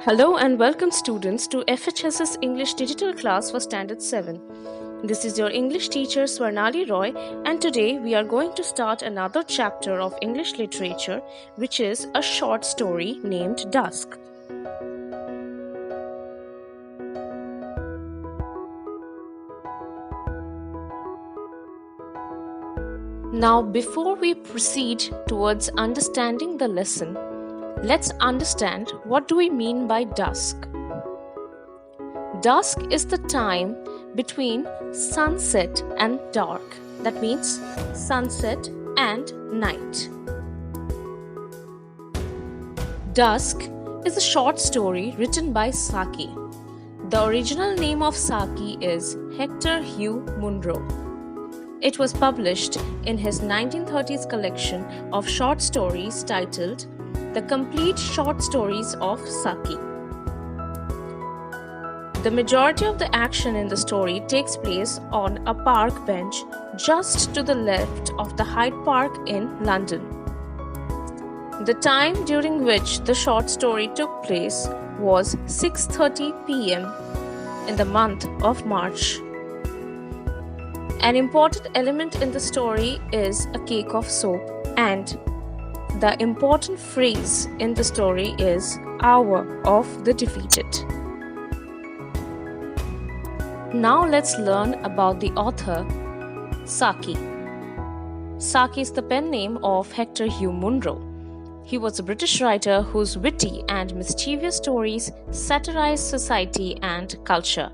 Hello and welcome students to FHS's English digital class for Standard 7. This is your English teacher Swarnali Roy, and today we are going to start another chapter of English literature, which is a short story named Dusk. Now, before we proceed towards understanding the lesson, let's understand what do we mean by dusk. Dusk is the time between sunset and dark. That means sunset and night. Dusk is a short story written by Saki. The original name of Saki is Hector Hugh Munro. It was published in his 1930s collection of short stories titled The Complete Short Stories of Saki. The majority of the action in the story takes place on a park bench just to the left of the Hyde Park in London. The time during which the short story took place was 6:30 p.m. in the month of March. An important element in the story is a cake of soap, and the important phrase in the story is Hour of the Defeated. Now let's learn about the author, Saki. Saki is the pen name of Hector Hugh Munro. He was a British writer whose witty and mischievous stories satirized society and culture.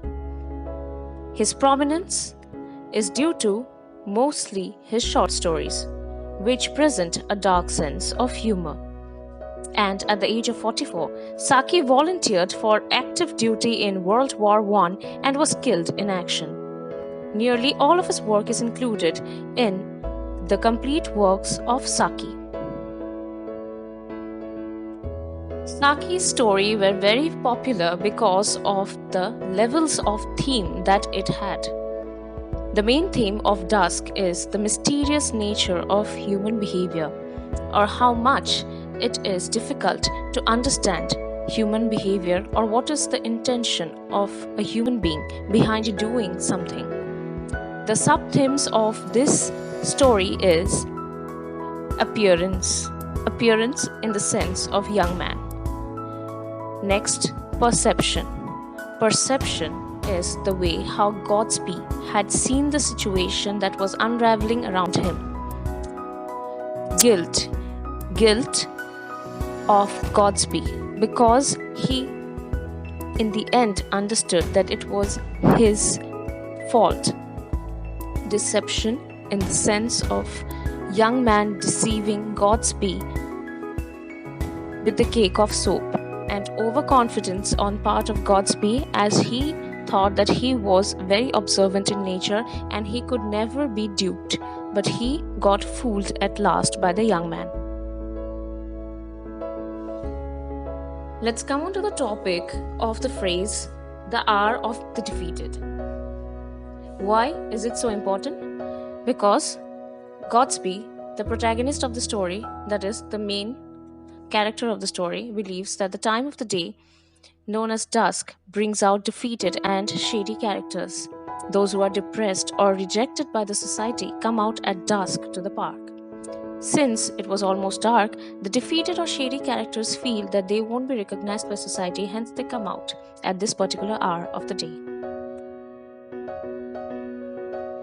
His prominence is due to mostly his short stories, which present a dark sense of humor. And at the age of 44, Saki volunteered for active duty in World War I and was killed in action. Nearly all of his work is included in the complete works of Saki. Saki's stories were very popular because of the levels of theme that it had. The main theme of Dusk is the mysterious nature of human behavior, or how much it is difficult to understand human behavior, or what is the intention of a human being behind doing something. The sub-themes of this story is appearance in the sense of young man. Next, perception is the way how Godsby had seen the situation that was unraveling around him. Guilt of Godsby, because he in the end understood that it was his fault. Deception in the sense of young man deceiving Godsby with the cake of soap, and overconfidence on part of Godsby as he thought that he was very observant in nature and he could never be duped, but he got fooled at last by the young man. Let's come on to the topic of the phrase, the hour of the defeated. Why is it so important? Because Godsby, the protagonist of the story, that is the main character of the story, believes that the time of the day known as dusk brings out defeated and shady characters. Those who are depressed or rejected by the society come out at dusk to the park. Since it was almost dark, the defeated or shady characters feel that they won't be recognized by society, hence they come out at this particular hour of the day.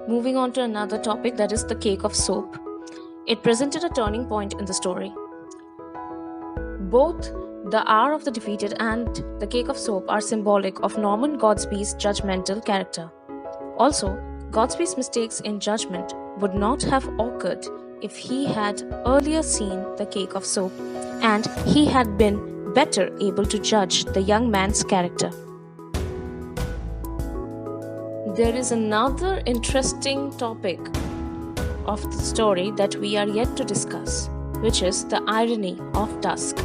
Moving on to another topic, that is the cake of soap. It presented a turning point in the story. Both the hour of the defeated and the cake of soap are symbolic of Norman Godsby's judgmental character. Also, Godsby's mistakes in judgment would not have occurred if he had earlier seen the cake of soap and he had been better able to judge the young man's character. There is another interesting topic of the story that we are yet to discuss, which is the irony of Dusk.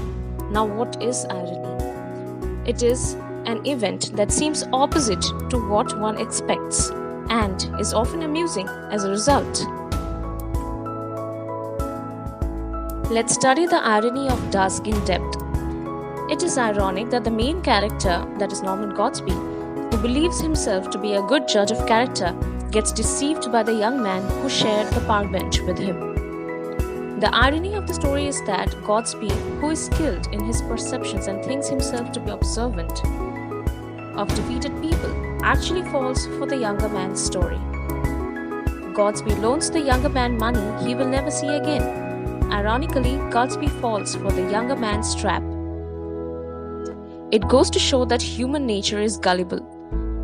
Now, what is irony? It is an event that seems opposite to what one expects and is often amusing as a result. Let's study the irony of Dusk in depth. It is ironic that the main character, that is Norman Godsby, who believes himself to be a good judge of character, gets deceived by the young man who shared the park bench with him. The irony of the story is that Godsby, who is skilled in his perceptions and thinks himself to be observant of defeated people, actually falls for the younger man's story. Godsby loans the younger man money he will never see again. Ironically, Godsby falls for the younger man's trap. It goes to show that human nature is gullible.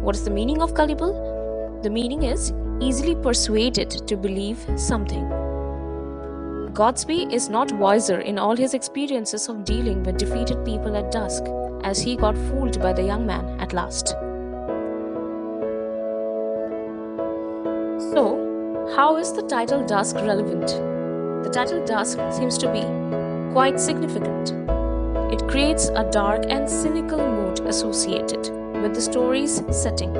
What is the meaning of gullible? The meaning is easily persuaded to believe something. Godsby is not wiser in all his experiences of dealing with defeated people at Dusk, as he got fooled by the young man at last. So, how is the title Dusk relevant? The title Dusk seems to be quite significant. It creates a dark and cynical mood associated with the story's setting.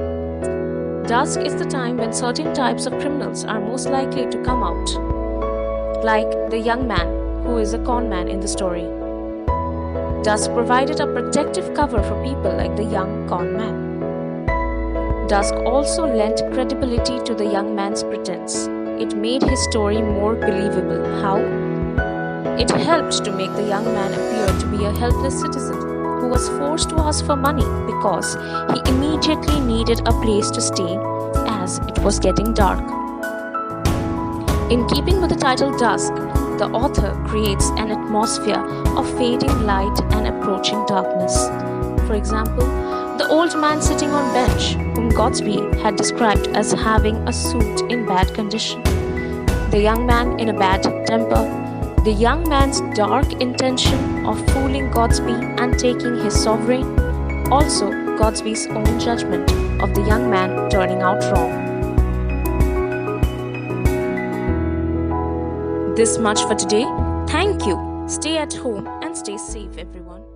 Dusk is the time when certain types of criminals are most likely to come out, like the young man who is a con man in the story. Dusk provided a protective cover for people like the young con man. Dusk also lent credibility to the young man's pretense. It made his story more believable. How? It helped to make the young man appear to be a helpless citizen who was forced to ask for money because he immediately needed a place to stay as it was getting dark. In keeping with the title Dusk, the author creates an atmosphere of fading light and approaching darkness. For example, the old man sitting on bench, whom Godsby had described as having a suit in bad condition, the young man in a bad temper, the young man's dark intention of fooling Godsby and taking his sovereign, also Godsby's own judgment of the young man turning out wrong. This much for today. Thank you. Stay at home and stay safe, everyone.